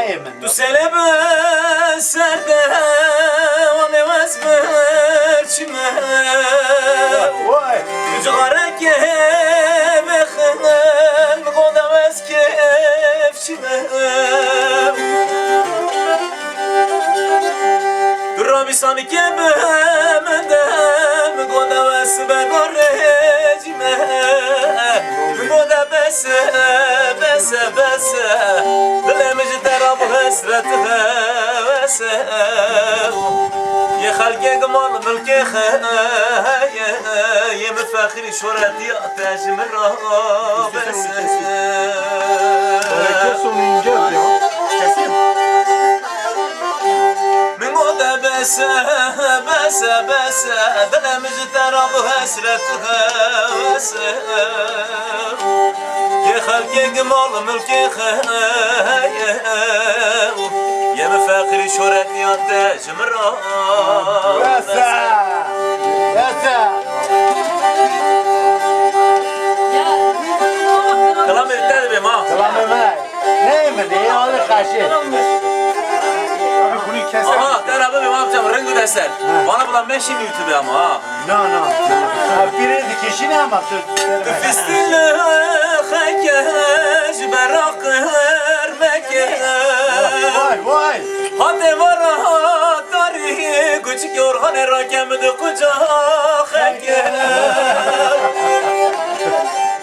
Neyim? Tu selebe serde Vane vazmerçime Vay. Yüzgara kevekhem Goda vaz kefçime Rabbi sani kebemedem Goda vaz begarrecime Goda bese Dilemiz derab hasret hevese Ye halke gmal mülke khaye Ye mefakir şorati ateş mirabese Kes onu ineceğiz ya. Kesin. Min goda bese Dilemiz derab hasret hevese Ye halke gmal mülke khaye Ye mefakir şorati ateş mirabese Yasa. Kalam evde de ha. Selam Ömer. Neyim? Neyi alır karşı? Abi bunu keser. Aha, der abi amcam rengi deser. Bana bulan ben şimdi YouTube ama ha. No. Biri dikişini ama söz. Fistil hakeş berak hermeke. Vay. Hadi var tarihi küçük yorhan rakemde kucak heke.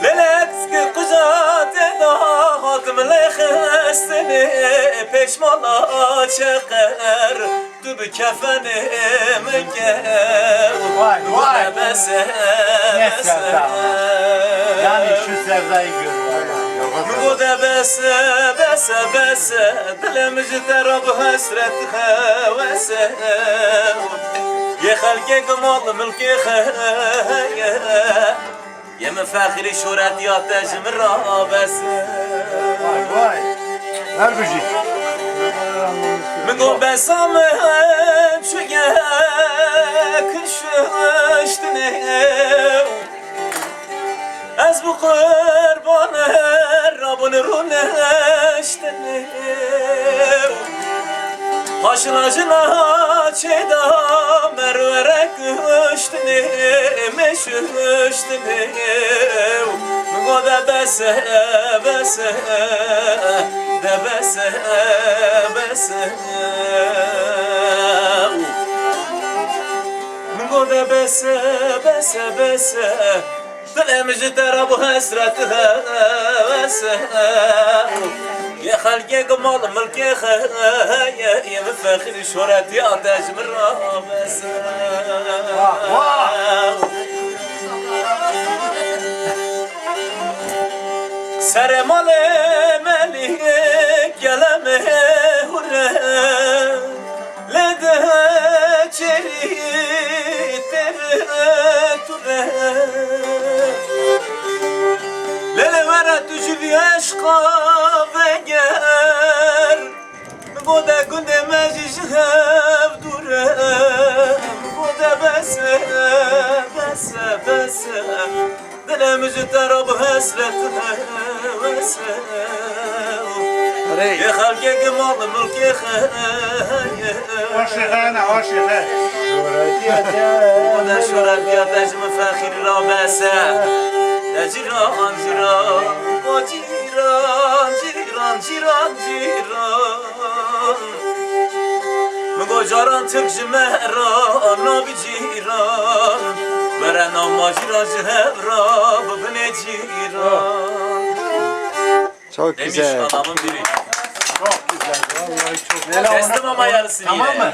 Lelek kucak eda hakim lehestini peşmala çeker. Tübü kefenimi gel. Vay. Bese. Ne sevda. Yani şu sevdayı görüyor. Bu da bese Dilimiz derab hasret hevese Ye halke gmal mülke khaye Ye mefakir şuret ya tecm rabese Vay. Ver buji. Min go besam çüge kışıştine Ez bu kurbanı Rabbin runeştene Haşın acına çeyda mervere kıştene meşüştene Goda bese de bese Goda bese Dilimiz derab hasret hevese Ye halke gmal mülke khaye Ye mefakir şorati ateş mirabese Seremale melik geleme hurre Lede çeri tere Lele vera tücüvi aşka ve ger Goda günde meciş hev dure Goda bese Dilimiz derab hasret hevese Ye halke gmal mülke khaye Aşıkı. Goda şuret ya tecm fakir rabese Ciran O ciran Mgo caran Türk jmeran Nabi ciran Veren amma ciran jhevra Bıbne ciran Çok Demiş güzel. adamın biri Çok güzel. Vallahi çok. Kestim ama yarısını Tamam yine mı?